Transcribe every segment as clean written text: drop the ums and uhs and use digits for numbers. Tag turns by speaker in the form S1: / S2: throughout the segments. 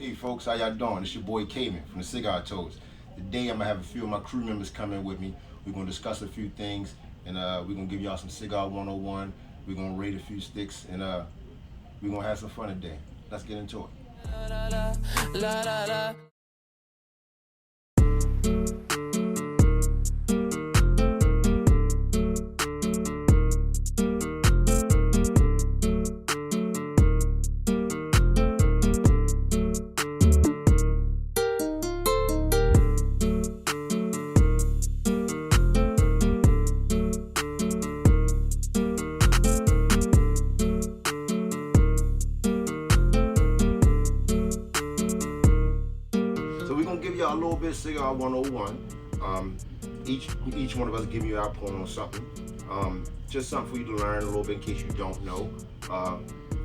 S1: Hey folks, how y'all doing? It's your boy Cayman from the Cigar Toads. Today I'm gonna have a few of my crew members come in with me. We're gonna discuss a few things, and we're gonna give y'all some Cigar 101. We're gonna rate a few sticks, and we're gonna have some fun today. Let's get into it. Give y'all a little bit of Cigar 101. Each one of us give you our point on something. Just something for you to learn a little bit in case you don't know.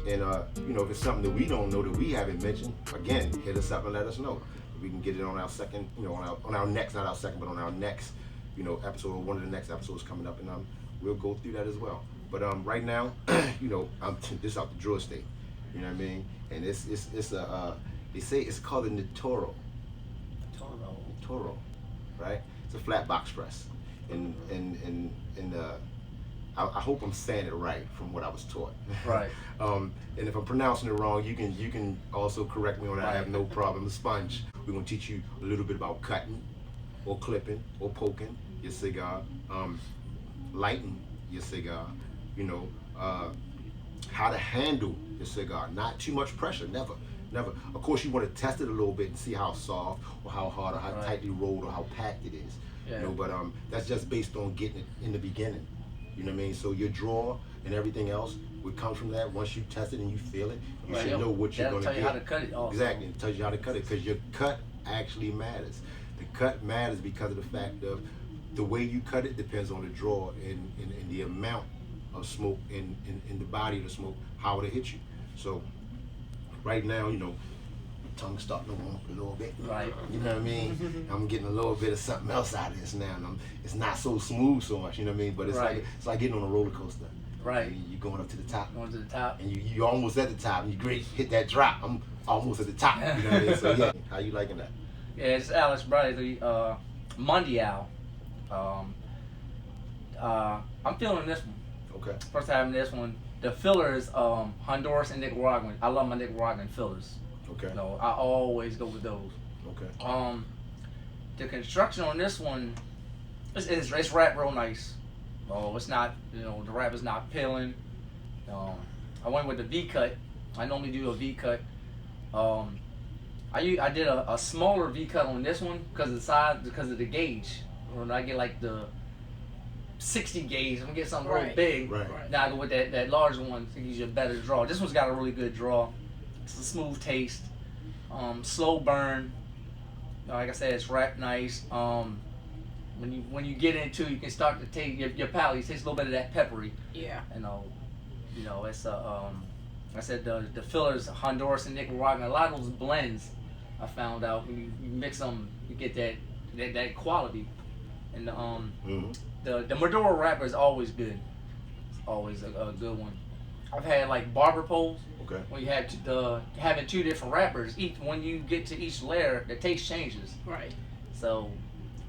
S1: You know, if it's something that we don't know that we haven't mentioned, again, hit us up and let us know. We can get it on our second, you know, on our next, not our second, but on our next, you know, episode, or one of the next episodes coming up, and we'll go through that as well. But right now, you know, this is out the drawer state. You know what I mean? And it's they say it's called a Toro, right? It's a flat box press, and I hope I'm saying it right from what I was taught.
S2: Right.
S1: And if I'm pronouncing it wrong, you can also correct me on that.
S2: Right.
S1: I have no problem. A sponge. We're gonna teach you a little bit about cutting, or clipping, or poking your cigar, lighting your cigar. You know, how to handle your cigar. Not too much pressure. Never. Of course, you want to test it a little bit and see how soft or how hard or how tightly rolled or how packed it is. Yeah. You know, but that's just based on getting it in the beginning. You know what I mean? So your draw and everything else would come from that. Once you test it and you feel it, you should know what you're going to get.
S2: That'll tell you how to cut it also.
S1: Exactly, it tells you how to cut it, because your cut actually matters. The cut matters because of the fact of the way you cut it depends on the draw and the amount of smoke in the body of the smoke, how it'll hit you. So right now, you know, tongue's starting to warm up a little bit.
S2: Right.
S1: You know what I mean? I'm getting a little bit of something else out of this now, and it's not so smooth so much. You know what I mean? But it's like getting on a roller coaster.
S2: Right.
S1: You're going up to the top.
S2: Going to the top.
S1: And you almost at the top, and you hit that drop. I'm almost at the top. You know what I mean? So yeah, how you liking that?
S2: Yeah, it's Alex Bradley, Mondial. I'm feeling this one.
S1: Okay.
S2: First time this one. The fillers, Honduras and Nicaraguan. I love my Nicaraguan fillers.
S1: Okay.
S2: No, I always go with those.
S1: Okay.
S2: The construction on this one, it's wrapped real nice. Oh, it's not, you know, the wrap is not peeling. I went with the V cut. I normally do a V cut. I did a smaller V cut on this one because of the size, because of the gauge. When I get like the 60 gauge, I'm gonna get something real big.
S1: Right.
S2: Now I go with that larger one to give you a better draw. This one's got a really good draw. It's a smooth taste, slow burn. Like I said, it's wrapped nice. When you get into it, you can start to taste your palate. You taste a little bit of that peppery.
S3: Yeah.
S2: You know, it's I said the fillers, Honduras and Nicaraguan. A lot of those blends, I found out when you mix them, you get that quality. And the Maduro wrapper is always good. It's always a good one. I've had like barber poles.
S1: Okay.
S2: When you have having two different wrappers, when you get to each layer, the taste changes.
S3: Right.
S2: So,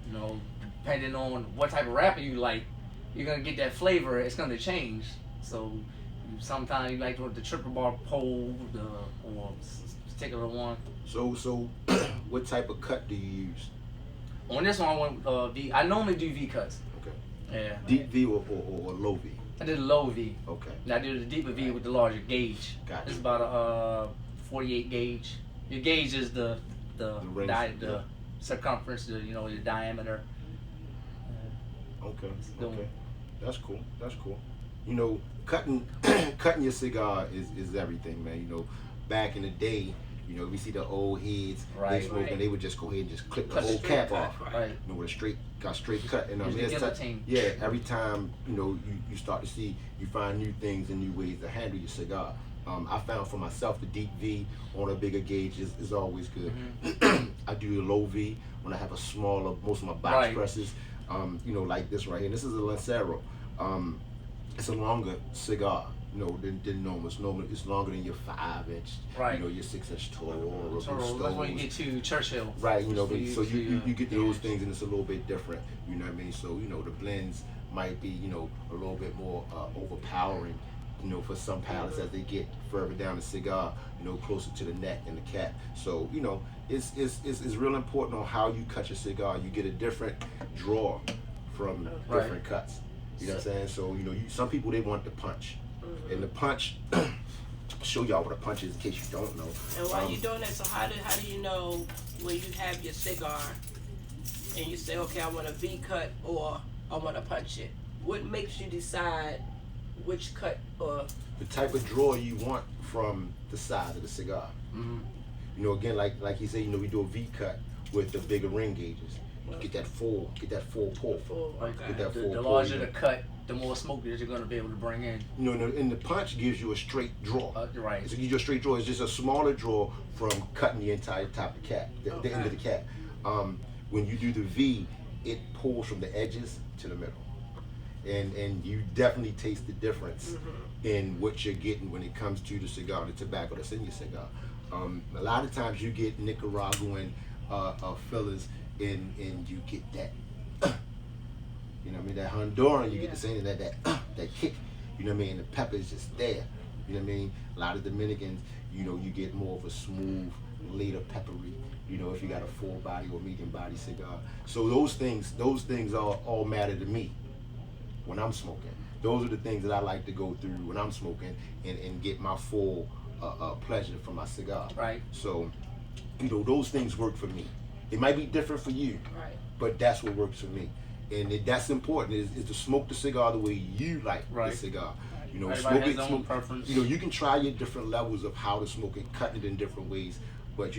S2: you know, depending on what type of wrapper you like, you're gonna get that flavor. It's gonna change. So, sometimes you like the triple bar pole, or particular one.
S1: So, what type of cut do you use?
S2: On this one, I went V. I normally do V cuts.
S1: Okay.
S2: Yeah.
S1: Deep V or low V?
S2: I did a low V.
S1: Okay.
S2: And I did a deeper V with the larger gauge.
S1: Gotcha.
S2: It's about a 48 gauge. Your gauge is the circumference, the diameter.
S1: Okay. That's cool. You know, cutting your cigar is everything, man. You know, back in the day, you know, we see the old heads, they smoke, and they would just go ahead and just clip the whole cap off.
S2: Right.
S1: You know, with a straight cut. And
S2: guillotine.
S1: yeah, every time, you know, you start to see, you find new things and new ways to handle your cigar. I found for myself the deep V on a bigger gauge is always good. Mm-hmm. I do a low V when I have a smaller, most of my box presses, you know, like this right here. This is a Lancero. It's a longer cigar, than normal. It's longer than your 5 inch,
S2: Right.
S1: your 6 inch Toro or
S2: So that's when you get to Churchill.
S1: right, so
S2: to,
S1: you get those things and it's a little bit different, you know what I mean? So, the blends might be, a little bit more overpowering, for some palates as they get further down the cigar, closer to the neck and the cap. So, it's real important on how you cut your cigar. You get a different draw from different cuts. You know what I'm saying? So, some people, they want the punch. And the punch, show y'all what a punch is in case you don't know.
S3: And while you're doing that, so how do you know when you have your cigar and you say, okay, I want a V cut or I want to punch it? What makes you decide which cut or
S1: the type of draw you want from the size of the cigar? Again, like you say, we do a V cut with the bigger ring gauges. You get that full pull.
S3: okay.
S1: Get that full
S2: The
S1: pull,
S2: larger the cut, the more smoke that you're going to be able to bring in.
S1: And the punch gives you a straight draw.
S2: Right.
S1: So you just straight draw. It's just a smaller draw from cutting the entire top of the cap, the end of the cap. When you do the V, it pulls from the edges to the middle, and you definitely taste the difference in what you're getting when it comes to the cigar, the tobacco that's in your cigar. A lot of times you get Nicaraguan fillers, and you get that. That Honduran, you get the same that kick, the pepper is just there, a lot of Dominicans, you get more of a smooth, later peppery, if you got a full body or medium body cigar. So those things all matter to me when I'm smoking. Those are the things that I like to go through when I'm smoking and get my full pleasure from my cigar.
S2: Right.
S1: So, those things work for me. It might be different for you,
S3: Right.
S1: but that's what works for me. And that's important is to smoke the cigar the way you like the cigar.
S2: Everybody has their own preference.
S1: You can try your different levels of how to smoke it, cutting it in different ways. But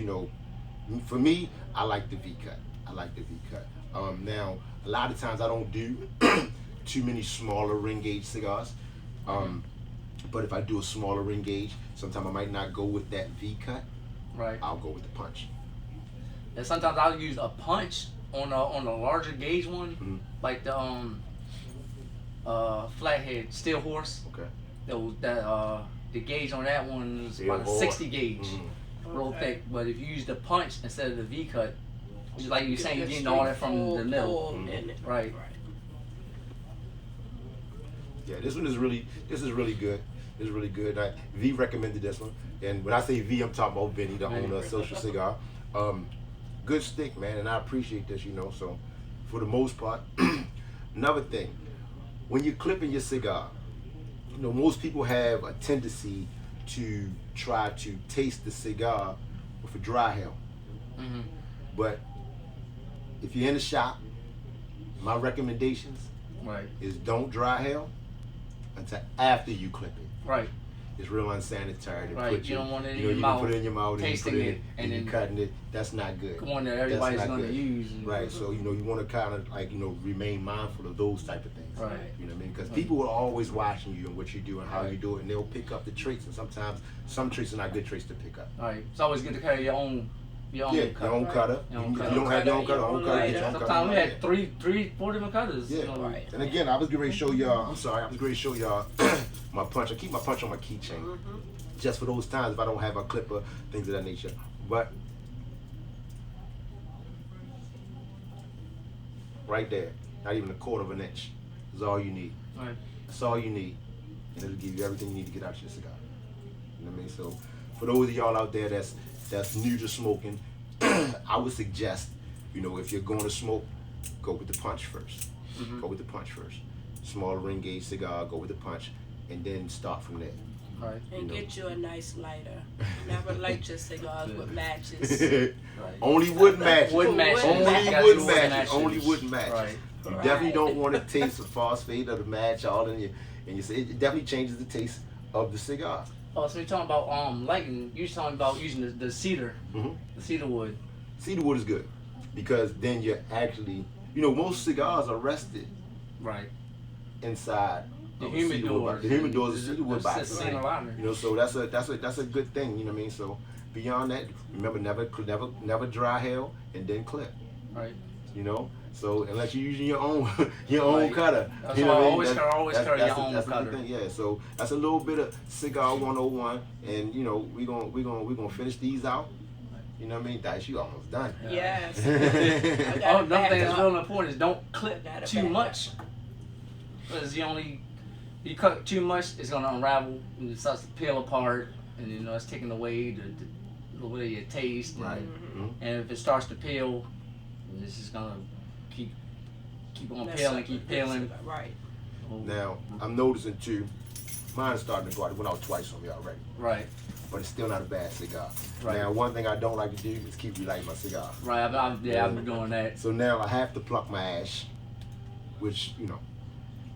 S1: for me, I like the V cut. Now, a lot of times I don't do too many smaller ring gauge cigars. But if I do a smaller ring gauge, sometimes I might not go with that V cut.
S2: Right.
S1: I'll go with the punch.
S2: And sometimes I'll use a punch on a larger gauge one, like the flathead steel horse.
S1: Okay.
S2: The gauge on that one is
S1: Steel
S2: about a
S1: horse.
S2: 60 gauge, real thick. But if you use the punch instead of the V cut, just like you were saying, you're getting all that from the middle. Right.
S1: Yeah, this is really good. This is really good. V recommended this one, and when I say V, I'm talking about Vinny, the owner of Social Cigar. Good stick, man, and I appreciate this. So for the most part, another thing, when you're clipping your cigar, most people have a tendency to try to taste the cigar with a dry hell. But if you're in the shop, my recommendations is don't dry hell until after you clip it.
S2: Right.
S1: It's real unsanitary to
S2: Right.
S1: put
S2: You don't want it in
S1: you
S2: your
S1: can
S2: mouth,
S1: put it in your mouth
S2: tasting
S1: and you put
S2: it,
S1: and
S2: and
S1: you
S2: then
S1: cutting it. That's not good.
S2: One that everybody's
S1: That's not
S2: going to
S1: good.
S2: use.
S1: Right. So you want to kind of remain mindful of those type of things.
S2: Right.
S1: You know what I mean? Because people are always watching you and what you do and how you do it, and they'll pick up the traits. And sometimes some traits are not good traits to pick up.
S2: Right. It's always good to carry your own.
S1: Your own cutter.
S2: Your own
S1: If
S2: cutter.
S1: you don't have your own cutter, get your own cutter.
S2: Sometimes we had three, 4 different cutters.
S1: Yeah.
S3: Right.
S1: And again, I was getting ready to show y'all. I'm sorry. I was going to show y'all my punch. I keep my punch on my keychain, just for those times if I don't have a clipper, things of that nature. But right there, not even a quarter of an inch, is all you need.
S2: Right.
S1: That's all you need, and it'll give you everything you need to get out your cigar. You know what I mean? So, for those of y'all out there that's new to smoking, I would suggest, if you're going to smoke, go with the punch first. Go with the punch first. Smaller ring gauge cigar, go with the punch, and then start from there.
S2: Right.
S3: And get you a nice lighter. Never light your cigars with matches.
S2: Right.
S1: Only wood matches.
S2: Wood matches.
S1: Only
S2: Gotta
S1: wood
S2: do
S1: matches. Only wood matches.
S2: Right.
S1: You definitely don't want to taste the phosphate of the match all in your. And you say it definitely changes the taste of the cigar.
S2: Oh, so you're talking about lighting. You're talking about using the cedar, the cedar wood.
S1: Cedar wood is good because then you're actually, most cigars are rested
S2: Right.
S1: inside
S2: The
S1: of a cedar
S2: humidor.
S1: wood box. The humidor is a cedar wood box.
S2: Cedar liner.
S1: So that's a good thing. You know what I mean? So beyond that, remember never dry hell and then clip.
S2: Right.
S1: You know, so unless you're using your own your own
S2: Right.
S1: cutter,
S2: That's
S1: you
S2: why
S1: know
S2: I
S1: what I mean?
S2: always carry your own
S1: That's the
S2: cutter.
S1: thing. Yeah, so that's a little bit of cigar 101, and you know we gonna finish these out. You know what I mean? Dice, you almost done.
S3: Yes.
S2: Oh,
S3: I got
S2: another thing that's
S3: back
S2: real important is don't clip
S3: I got it
S2: too
S3: back
S2: much. Because you cut too much, it's gonna unravel and it starts to peel apart, and you know it's taking away the little bit of your taste. And,
S1: Right.
S2: and if it starts to peel, it's just gonna keep on
S3: Mess
S2: peeling,
S3: up
S2: keep
S3: the good
S2: peeling.
S3: cigar, Right.
S1: Now I'm noticing too. Mine's starting to go out. It went out twice on me already,
S2: Right,
S1: but it's still not a bad cigar.
S2: right,
S1: Now one thing I don't like to do is keep relighting my cigar.
S2: right. I've been doing that.
S1: So now I have to pluck my ash, which you know,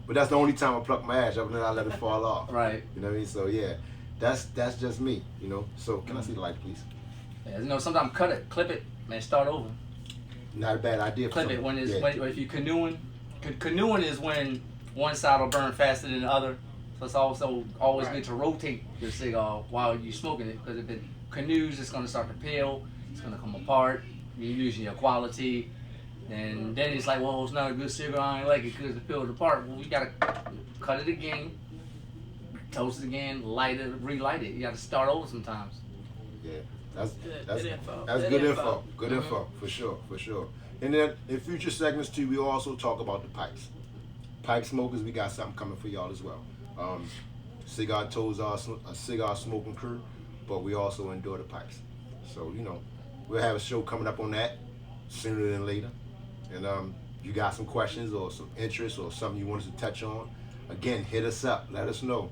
S1: but that's the only time I pluck my ash. Other than that, I let it fall off.
S2: Right.
S1: You know what I mean? So yeah, that's just me. You know. So can I see the light, please?
S2: Yeah, you know, sometimes cut it, clip it, and start over.
S1: Not a bad idea.
S2: Clip it
S1: some-
S2: when it's
S1: yeah.
S2: when, if you canoeing. Canoeing is when one side will burn faster than the other. So it's also always
S3: Right.
S2: good to rotate your cigar while you're smoking it, because if it canoes, it's gonna start to peel. It's gonna come apart. You're losing your quality, and then it's like, well, it's not a good cigar. I ain't like it because it peeled apart. Well, you gotta cut it again, toast it again, light it, relight it. You gotta start over sometimes.
S1: Yeah, that's
S3: Good-
S1: that's
S3: good info.
S1: that's
S3: Good
S1: good
S3: info.
S1: info. Good info for sure, for sure. And then in future segments too, we also talk about the pipes. Pipe smokers, we got something coming for y'all as well. Cigar Toads are a cigar smoking crew, but we also endure the pipes. So you know, we'll have a show coming up on that sooner than later. And you got some questions or some interest or something you want us to touch on, again, hit us up. Let us know.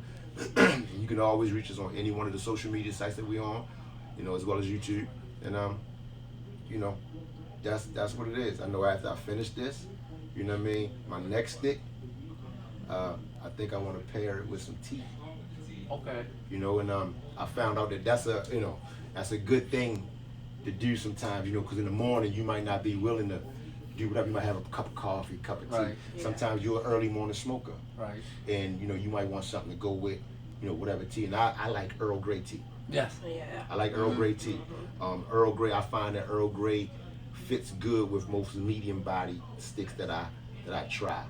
S1: You can always reach us on any one of the social media sites that we're on, you know, as well as YouTube. And you know, that's what it is. I know after I finish this, you know what I mean, my next stick, I think I want to pair it with some tea.
S2: Okay.
S1: You know, and I found out that that's a, you know, that's a good thing to do sometimes, you know, because in the morning you might not be willing to do whatever. You might have a cup of coffee, cup of tea.
S2: Right.
S3: Yeah.
S1: Sometimes you're an early morning smoker,
S2: Right.
S1: and you know you might want something to go with, you know, whatever tea. And I like Earl Grey tea.
S2: Yes.
S3: Yeah.
S1: I like Earl Grey tea. Earl Grey, I find that Earl Grey fits good with most medium body sticks that I try.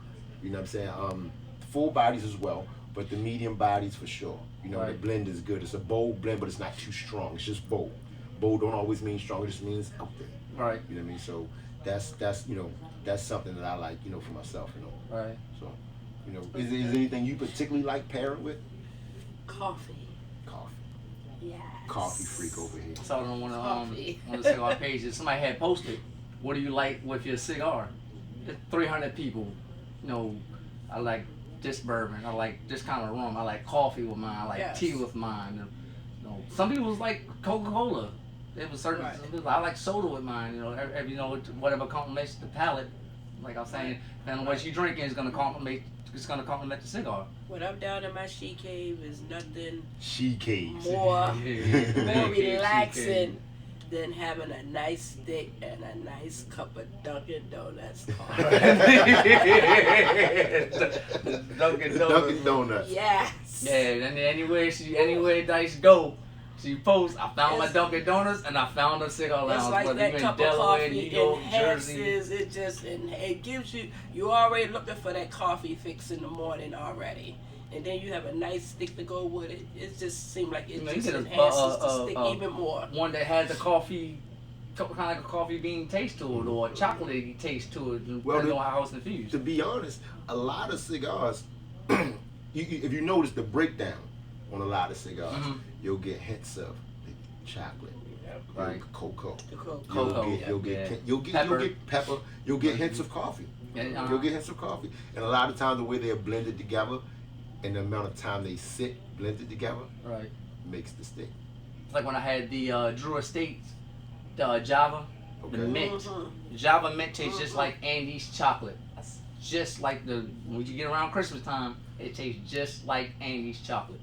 S1: You know what I'm saying? Full bodies as well, but the medium bodies for sure. You know, the
S2: Right.
S1: blend is good. It's a bold blend, but it's not too strong. It's just bold. Bold don't always mean strong. It just means out there.
S2: Right.
S1: You know what I mean? So that's you know, that's something that I like, you know, for myself. You know.
S2: Right.
S1: So, you know, is there anything you particularly like pairing with?
S3: Coffee.
S1: Coffee.
S3: Yes.
S1: Coffee freak over here.
S2: I saw it on one
S3: Coffee.
S2: of the cigar pages. Somebody had posted, "What do you like with your cigar?" 300 people. You know, I like this bourbon. I like this kind of rum. I like coffee with mine. I like
S3: Yes.
S2: tea with mine. And, you know, some people was like Coca-Cola. It was certain.
S3: Right.
S2: Some people, I like soda with mine. You know, you know, whatever complements the palate. Like I was saying, and what you drinking is gonna complement. It's gonna complement the cigar.
S3: When I'm down in my she cave, is nothing
S1: She caves.
S3: more more
S2: She
S3: relaxing than having a nice steak and a nice cup of Dunkin' Donuts coffee.
S2: Dunkin'
S1: Dunkin' Donuts.
S3: Yes.
S2: Yeah, and anywhere Dice go, she posts, I found my
S3: It's-
S2: Dunkin' Donuts and I found a cigar
S3: It's
S2: lounge.
S3: like
S2: Whether
S3: that
S2: you in
S3: cup of
S2: Delaware, New
S3: coffee
S2: York, Jersey.
S3: enhances it. Just it gives you already looking for that coffee fix in the morning already, and then you have a nice stick to go with it. It just seems like it
S2: You know, you
S3: just
S2: get a-
S3: enhances the stick even more.
S2: One that has a coffee, kind of like a coffee bean taste to it, or a chocolatey taste to it,
S1: Well,
S2: depending on how it's infused.
S1: To be honest, a lot of cigars, if you notice the breakdown on a lot of cigars,
S2: Mhm.
S1: you'll get hints of chocolate,
S2: Right.
S1: cocoa.
S3: The cocoa.
S2: Cocoa,
S1: You'll get
S2: Pepper.
S1: pepper. You'll get hints of coffee.
S2: Yeah,
S1: You'll get hints of coffee. And a lot of times the way they're blended together and the amount of time they sit blended together
S2: right.
S1: makes the stick.
S2: It's like when I had the Drew Estate, the Java, the
S1: Okay.
S2: mint.
S3: Mhm.
S2: Java mint tastes just like Andes chocolate. That's just like when you get around Christmas time, it tastes just like Andes chocolate.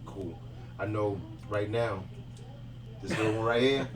S1: Cool. I know right now, this little one right here,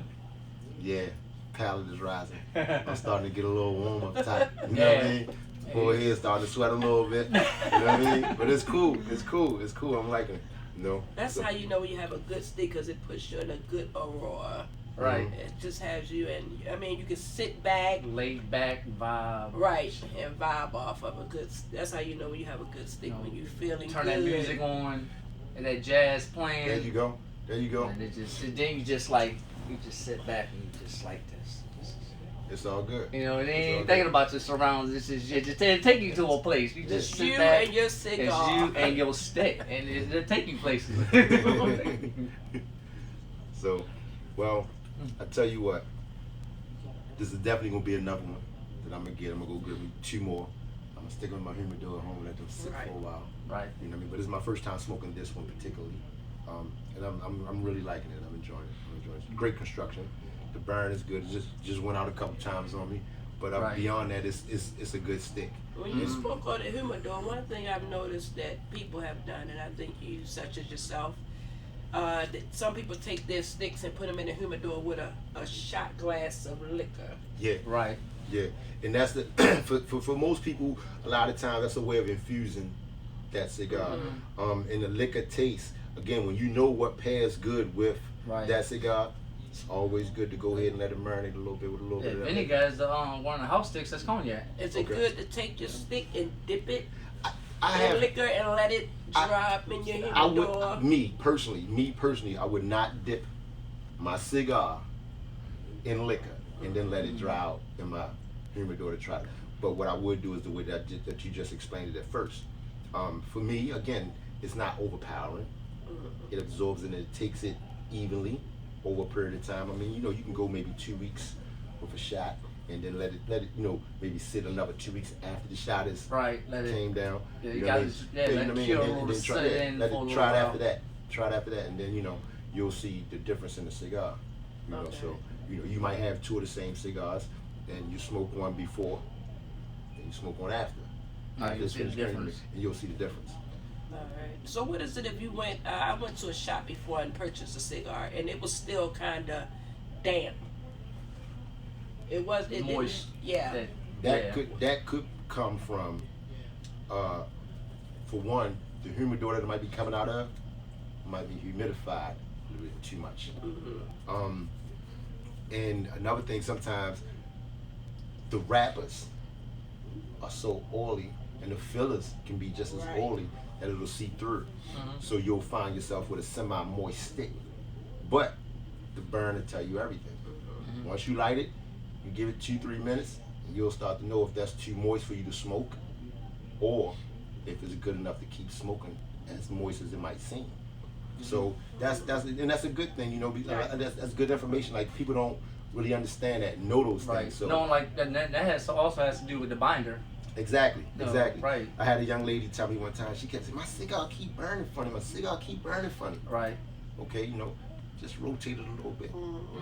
S1: yeah, palate is rising. I'm starting to get a little warm up top. You know what I mean? Boy, here starting to sweat a little bit. You know what I mean? But it's cool. It's cool. It's cool. I'm liking it. You know?
S3: That's
S1: So-
S3: how you know when you have a good stick, because it puts you in a good aurora.
S2: Right.
S3: It just has you, and I mean, you can sit back,
S2: Laid back vibe.
S3: right, and vibe off of a good. That's how you know when you have a good stick,
S2: You know,
S3: when you feeling
S2: Turn
S3: good.
S2: that music on, and that jazz playing.
S1: There you go. There you go.
S2: And then you just like, you just sit back and you just like this.
S1: It's all good.
S2: You know, they
S1: It's all
S2: ain't
S1: good.
S2: thinking about your surroundings. This is it. Just take you to a place. You just
S3: It's
S2: sit
S3: you
S2: back.
S3: and your
S2: It's
S3: cigar.
S2: you and your stick, and it'll take you places.
S1: So, well, I tell you what, this is definitely gonna be another one that I'm gonna get. I'm gonna go get me 2 more. I'm gonna stick with my humidor at home and let them sit
S3: Right.
S1: for a while.
S2: Right.
S1: You know what I mean? But it's my first time smoking this one particularly, and I'm really liking it. I'm enjoying it. I'm enjoying it. Great construction. The burn is good. It just went out a couple times on me, but
S2: Right.
S1: beyond that, it's a good stick.
S3: When you spoke on the humidor, one thing I've noticed that people have done, and I think you, such as yourself, that some people take their sticks and put them in the humidor with a shot glass of liquor.
S1: Yeah.
S2: Right.
S1: Yeah, and that's the for most people. A lot of times, that's a way of infusing that cigar. And the liquor taste. Again, when you know what pairs good with
S2: Right.
S1: that cigar, it's always good to go ahead and let it marinate a little bit with a little
S2: Yeah,
S1: bit of that.
S2: vinegar is the one of the house sticks. That's cognac.
S3: Is it
S1: Okay.
S3: good to take your stick and dip it
S1: I
S3: in
S1: have.
S3: liquor and let it drop in your
S1: I
S3: humidor?
S1: would. Me personally, I would not dip my cigar in liquor and then let it dry out in my humidor to try it. But what I would do is the way that you just explained it at first. For me, again, it's not overpowering. It absorbs and it takes it evenly over a period of time. I mean, you can go maybe 2 weeks with a shot and then let it, maybe sit another 2 weeks after the shot is
S2: Right. Let it.
S1: came down.
S2: Yeah,
S1: you
S2: you
S1: know what I
S2: gotta.
S1: mean?
S2: Yeah,
S1: you know
S2: let
S1: what I
S2: it
S1: mean?
S2: cure
S1: And
S2: a
S1: then
S2: little,
S1: try,
S2: sit
S1: yeah,
S2: in
S1: let
S2: for a
S1: it
S2: little
S1: try it
S2: while.
S1: after that. Try it after that, and then you'll see the difference in the cigar.
S3: Okay.
S1: So you might have 2 of the same cigars, and you smoke one before, and you smoke one after.
S2: Right,
S1: After
S2: you'll
S1: it's
S2: see the
S1: finished grinding,
S2: difference.
S1: and you'll see the difference.
S3: All right. So what is it if you went? I went to a shop before and purchased a cigar, and it was still kind of damp. It was. It
S2: Moist.
S3: Didn't, yeah.
S1: That could come from, for one, the humidor that it might be coming out of might be humidified a little bit too much. And another thing, sometimes the wrappers are so oily, and the fillers can be just as
S3: Right.
S1: oily that it'll seep through.
S2: Mhm.
S1: So you'll find yourself with a semi-moist stick. But the burn will tell you everything. Once you light it, you give it 2-3 minutes, and you'll start to know if that's too moist for you to smoke, or if it's good enough to keep smoking as moist as it might seem. So that's a good thing, because
S3: Right.
S1: that's good information. Like, people don't really understand that, know those
S2: Right.
S1: things. So
S2: No, like that also has to do with the binder.
S1: exactly.
S2: No,
S1: Exactly.
S2: right.
S1: I had a young lady tell me one time, she kept saying, my cigar keep burning funny, my cigar keep burning funny.
S2: Right.
S1: Okay, just rotate it a little bit.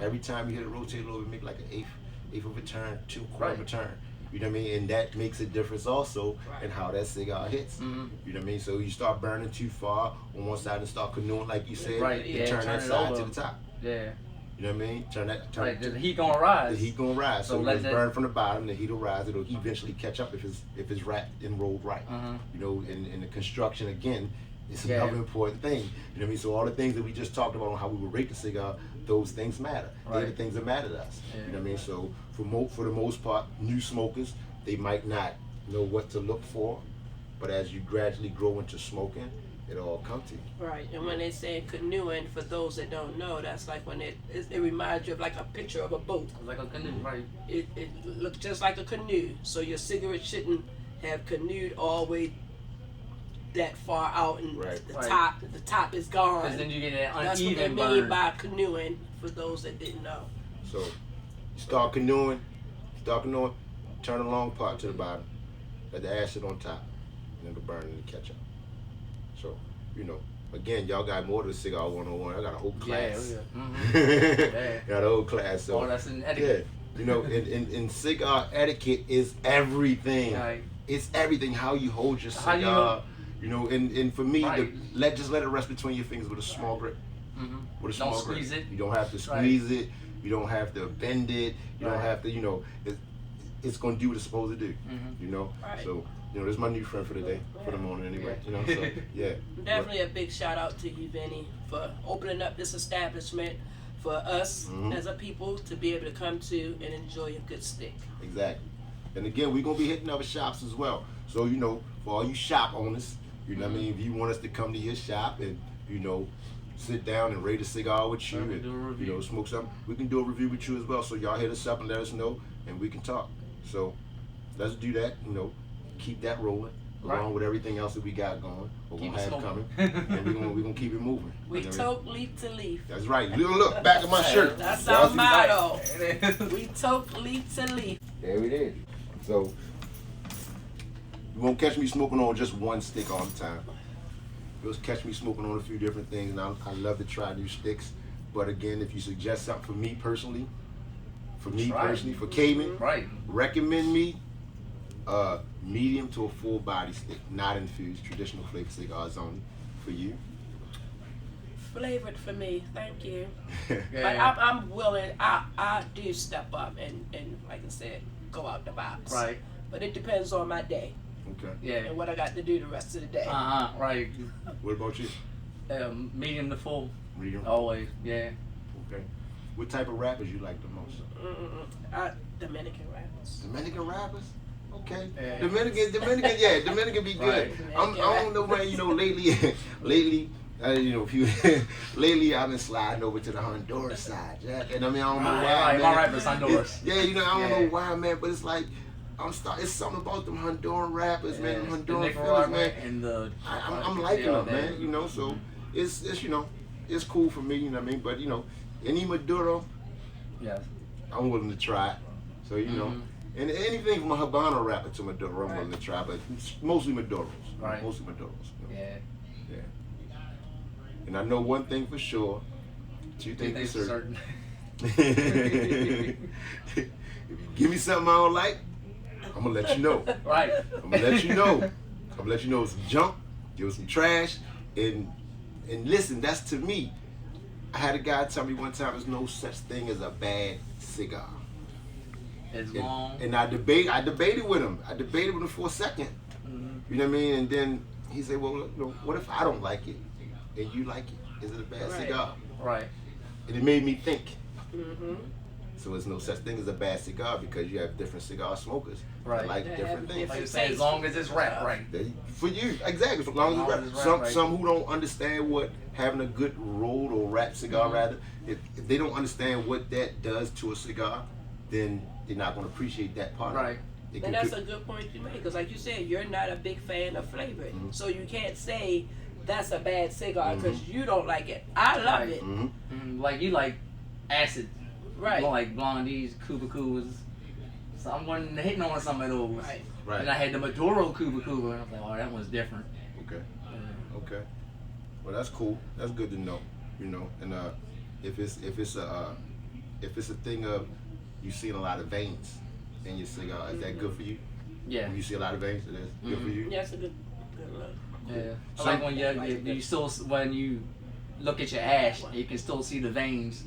S1: Every time you hit it, rotate a little bit, make like an eighth of a turn, 2/4 of a
S2: Right.
S1: turn. You know what I mean? And that makes a difference also
S3: Right.
S1: in how that cigar hits.
S2: Mhm.
S1: You know what I mean? So you start burning too far on one side and start canoeing, like you said,
S2: Right,
S1: you
S2: yeah,
S1: turn
S2: turn
S1: that
S2: it
S1: side
S2: over.
S1: to the top.
S2: Yeah.
S1: You know what I mean? Turn
S2: Right. The heat gonna rise.
S1: the heat gonna rise. So
S2: So let
S1: it's
S2: that-
S1: burn from the bottom, the heat will rise, it'll eventually catch up if it's wrapped and rolled right.
S2: Uh-huh.
S1: In the construction again, it's
S2: Yeah.
S1: another important thing. You know what I mean? So all the things that we just talked about on how we would rate the cigar, those things matter. They're the
S2: Right.
S1: things that matter to us.
S2: Yeah.
S1: You know what I mean? So for the most part, new smokers, they might not know what to look for, but as you gradually grow into smoking, it all comes to you.
S3: Right. And when they say canoeing, for those that don't know, that's like when it reminds you of like a picture of a boat.
S2: Like a canoe. Right.
S3: It looks just like a canoe. So your cigarette shouldn't have canoed all the way that far out, and
S1: Right.
S3: the
S2: Right.
S3: top is gone.
S2: Because then you get that
S3: That's what they
S2: uneven
S3: mean
S2: burn.
S3: by canoeing, for those that didn't know.
S1: So you start canoeing, turn the long part to the bottom, let the ash sit on top, and then the burn and catch up. So, again, y'all got more to the Cigar 101. I got a whole class.
S2: Yeah. Mhm.
S1: Got a whole class. So,
S2: Oh, that's an
S1: yeah,
S2: etiquette.
S1: and cigar etiquette is everything.
S2: Right.
S1: It's everything. How you hold your
S2: How
S1: cigar.
S2: you
S1: And for me,
S2: Right.
S1: just let it rest between your fingers with a small grip.
S2: Mhm.
S1: With a
S2: Don't
S1: small
S2: squeeze
S1: grip.
S2: it.
S1: You don't have to squeeze it. You don't have to bend it. You don't
S2: Right.
S1: have to. It's going to do what it's supposed to do.
S2: Mhm.
S3: Right.
S1: So this is my new friend for the day, for the morning anyway. So yeah.
S3: Definitely a big shout out to you, Vinny, for opening up this establishment for us
S1: Mhm.
S3: as a people to be able to come to and enjoy a good stick.
S1: Exactly. And again, we're gonna be hitting other shops as well. So for all you shop owners, you know what I mean. If you want us to come to your shop and sit down and rate a cigar with you, and
S2: do a review.
S1: smoke something, we can do a review with you as well. So y'all hit us up and let us know, and we can talk. So let's do that. Keep that rolling along with everything else that we got going. We're
S2: Keep
S1: gonna
S2: it
S1: have
S2: smoking.
S1: coming, and we're gonna keep it moving.
S3: We
S1: You know what I mean?
S3: toke leaf to leaf.
S1: That's right. Look, back of my shirt.
S3: That's
S1: Y'all
S3: our
S1: see-
S3: motto. We toke leaf to leaf.
S1: There it is. So you won't catch me smoking on just one stick all the time. You'll catch me smoking on a few different things, and I love to try new sticks. But again, if you suggest something for me personally, for Cayman,
S2: Right.
S1: recommend me a medium to a full body stick, not infused, traditional flavor cigars only for you.
S3: Flavored for me, thank you.
S2: Yeah.
S3: But I'm willing. I do step up and like I said, go out the box.
S2: Right.
S3: But it depends on my day
S1: Okay.
S2: Yeah.
S3: and what I got to do the rest of the day.
S2: Right.
S1: What about you?
S2: Medium to full.
S1: Medium.
S2: Always. Yeah.
S1: Okay. What type of rappers you like the most?
S3: Dominican rappers.
S1: Dominican rappers? Okay.
S2: Yeah.
S1: Dominican be good.
S2: Right.
S1: I don't know, man. Lately, lately I've been sliding over to the Honduras side, Jack. And I mean, I don't know why.
S2: Right.
S1: Man.
S2: My rapper's Honduras.
S1: I don't know why, man. But it's like it's something about them Honduran rappers, man. Them Honduran fellas,
S2: Nicaragua
S1: man.
S2: and
S1: I'm liking them, man. So it's cool for me, you know what I mean. But any Maduro,
S2: Yes.
S1: I'm willing to try it. So and anything from a Habano rapper to Maduro, I'm willing to try. But it's mostly Maduros.
S2: Right.
S1: Mostly Maduros.
S2: Yeah.
S1: Yeah. And I know one thing for sure. Two things for certain. If you give me something I don't like, I'm gonna let you know.
S2: Right.
S1: I'm gonna let you know. I'm gonna let you know it's some junk, give us some trash, and listen. That's to me. I had a guy tell me one time there's no such thing as a bad cigar.
S2: It's long.
S1: And I debated with him. I debated with him for a second.
S2: Mm-hmm.
S1: You know what I mean? And then he said, well, what if I don't like it and you like it? Is it a bad cigar?
S2: Right.
S1: And it made me think.
S3: Mm-hmm.
S1: So there's no such thing as a bad cigar because you have different cigar smokers
S2: Right.
S1: that like
S3: They
S1: different
S3: have
S1: things.
S2: Like you say, as long as it's wrapped right.
S1: For you, exactly. As long as it's wrapped. Some who don't understand what having a good rolled or wrapped cigar, rather, if they don't understand what that does to a cigar, then they're not going to appreciate that part.
S2: Right.
S1: It
S3: And that's a good point you make, because like you said, you're not a big fan of flavor, so you can't say that's a bad cigar because you don't like it. I love
S2: Right.
S3: it.
S2: Like you like acid.
S3: Right.
S2: You don't like blondies, Cuba. So I'm going hitting on some of those.
S3: Right.
S1: Right.
S2: And I had the Maduro Cuba, and I was like, oh, that one's different.
S1: Okay. Okay. Well, that's cool. That's good to know. And if it's a thing of you seeing a lot of veins in your cigar, is that good for you?
S2: Yeah.
S1: When you see a lot of veins, it is good for you.
S3: Yeah, it's a good look.
S2: Yeah. I like when you still when you look at your ash, you can still see the veins.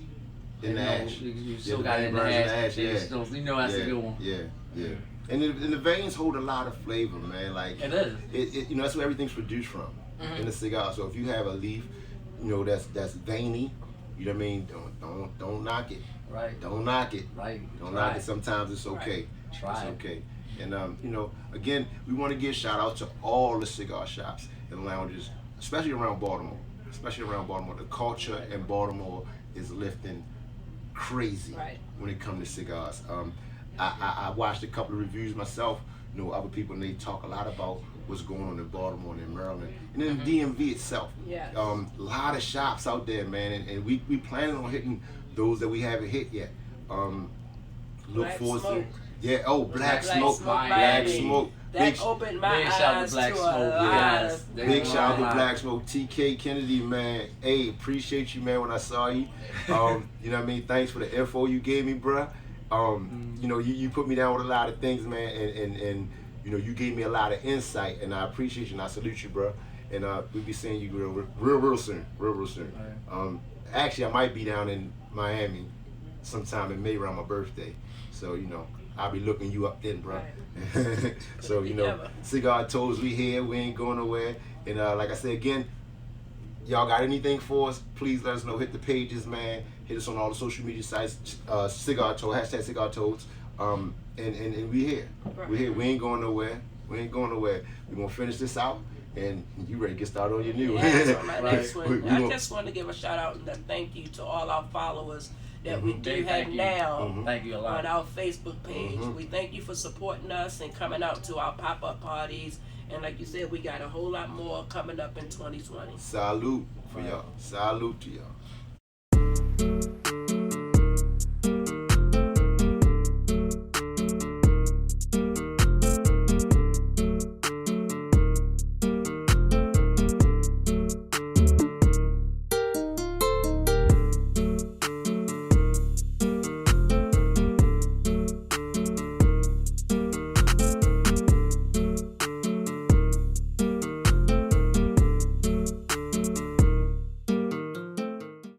S1: In the ash.
S2: You still
S1: the
S2: got it
S1: vein
S2: in the
S1: burns
S2: ash.
S1: yeah.
S2: Still, that's a good one.
S1: Yeah. And the veins hold a lot of flavor, man. Like
S2: It is.
S1: It that's where everything's produced from in a cigar. So if you have a leaf, that's veiny, you know what I mean. Don't knock it.
S2: Right.
S1: Don't knock it.
S2: Right.
S1: Don't
S2: Try
S1: knock it. Sometimes it's okay.
S2: Try
S1: It's
S2: it.
S1: okay. And again, we want to give shout out to all the cigar shops and lounges, especially around Baltimore. The culture in Baltimore is lifting crazy when it comes to cigars. I watched a couple of reviews myself. Other people, and they talk a lot about what's going on in Baltimore and in Maryland and in DMV itself.
S3: Yes.
S1: A lot of shops out there, man, and we planning on hitting those that we haven't hit yet. Look
S3: Black
S1: forward
S3: Smoke.
S1: to Black Smoke. Black
S3: Miami.
S1: Smoke.
S3: That opened my
S2: big shout
S3: eyes
S2: to Black
S3: to a
S2: Smoke.
S3: lot
S2: Yes.
S3: of
S1: Big shout out
S2: Wow.
S1: to Black Smoke, TK Kennedy, man. Hey, appreciate you, man. When I saw you, you know what I mean. Thanks for the info you gave me, bruh. You put me down with a lot of things, man, and you gave me a lot of insight, and I appreciate you, and I salute you, bruh. And we'll be seeing you real soon. Actually, I might be down in Miami sometime in May around my birthday, so I'll be looking you up then, bro.
S3: Right.
S1: So Cigar Toads, we here, we ain't going nowhere. And like I said again, y'all got anything for us? Please let us know. Hit the pages, man. Hit us on all the social media sites. Cigar Toad, hashtag Cigar Toads. And we here. We're here. We ain't going nowhere. We ain't going nowhere. We're gonna finish this out, and you ready to get started on your new one.
S3: Yeah, on my next one.
S1: We
S3: I
S1: gonna-
S3: just want to give a shout out and a thank you to all our followers that we do
S2: Big
S3: have
S2: thank you.
S3: now
S2: Thank you a lot.
S3: on our Facebook page. We thank you for supporting us and coming out to our pop-up parties. And like you said, we got a whole lot more coming up in 2020.
S1: Salute for y'all. Salute to y'all.